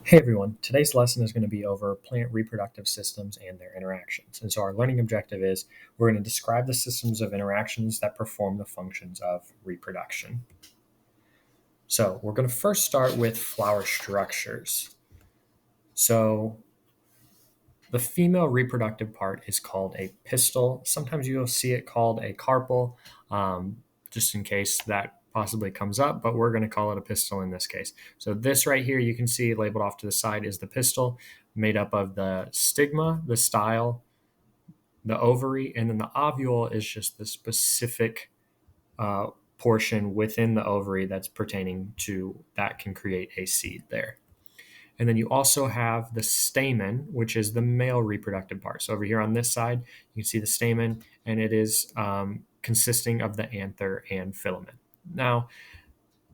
Hey everyone, today's lesson is going to be over plant reproductive systems and their interactions. And so our learning objective is we're going to describe the systems of interactions that perform the functions of reproduction. So we're going to first start with flower structures. So the female reproductive part is called a pistil. Sometimes you'll see it called a carpel, just in case that possibly comes up, but we're going to call it a pistil in this case. So this right here, you can see labeled off to the side is the pistil, made up of the stigma, the style, the ovary, and then the ovule is just the specific portion within the ovary that's pertaining to that can create a seed there. And then you also have the stamen, which is the male reproductive part. So over here on this side, you can see the stamen, and it is consisting of the anther and filament. Now,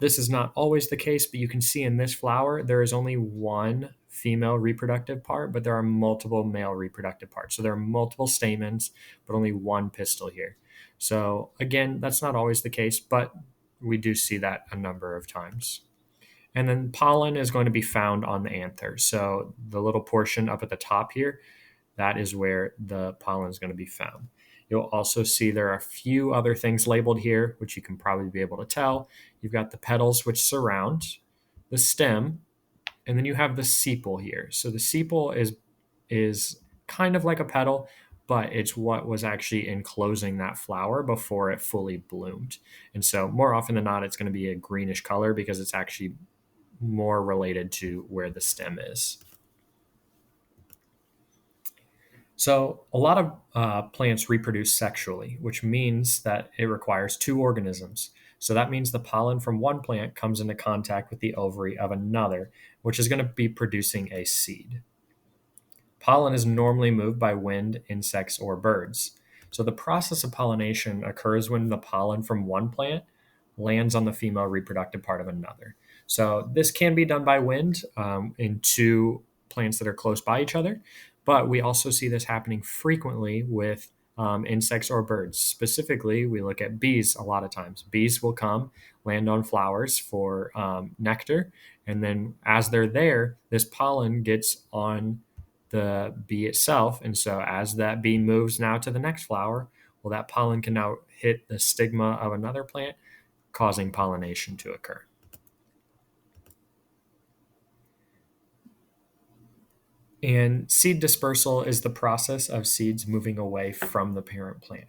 this is not always the case, but you can see in this flower, there is only one female reproductive part, but there are multiple male reproductive parts. So there are multiple stamens, but only one pistil here. So again, that's not always the case, but we do see that a number of times. And then pollen is going to be found on the anther. So the little portion up at the top here, that is where the pollen is going to be found. You'll also see there are a few other things labeled here, which you can probably be able to tell. You've got the petals, which surround the stem, and then you have the sepal here. So the sepal is kind of like a petal, but it's what was actually enclosing that flower before it fully bloomed. And so more often than not, it's going to be a greenish color because it's actually more related to where the stem is. So, a lot of plants reproduce sexually, which means that it requires two organisms. So, that means the pollen from one plant comes into contact with the ovary of another, which is going to be producing a seed. Pollen is normally moved by wind, insects, or birds. So, the process of pollination occurs when the pollen from one plant lands on the female reproductive part of another. So, this can be done by wind in two plants that are close by each other, but we also see this happening frequently with insects or birds. Specifically, we look at bees a lot of times. Bees will come, land on flowers for nectar, and then as they're there, this pollen gets on the bee itself. And so, as that bee moves now to the next flower, well, that pollen can now hit the stigma of another plant, causing pollination to occur. And seed dispersal is the process of seeds moving away from the parent plant.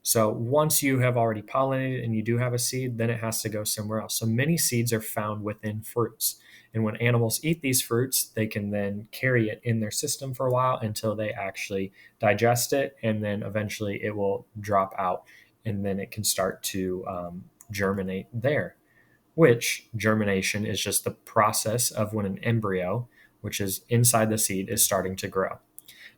So once you have already pollinated and you do have a seed, then it has to go somewhere else. So many seeds are found within fruits. And when animals eat these fruits, they can then carry it in their system for a while until they actually digest it. And then eventually it will drop out and then it can start to germinate there, which germination is just the process of when an embryo, which is inside the seed, is starting to grow.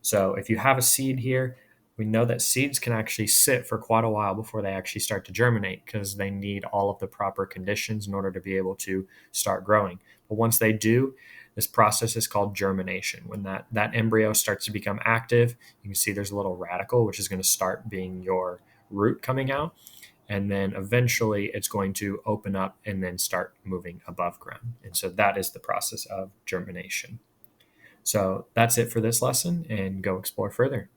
So if you have a seed here, we know that seeds can actually sit for quite a while before they actually start to germinate because they need all of the proper conditions in order to be able to start growing. But once they do, this process is called germination. When that embryo starts to become active, you can see there's a little radicle, which is going to start being your root coming out. And then eventually it's going to open up and then start moving above ground. And so that is the process of germination. So that's it for this lesson, and go explore further.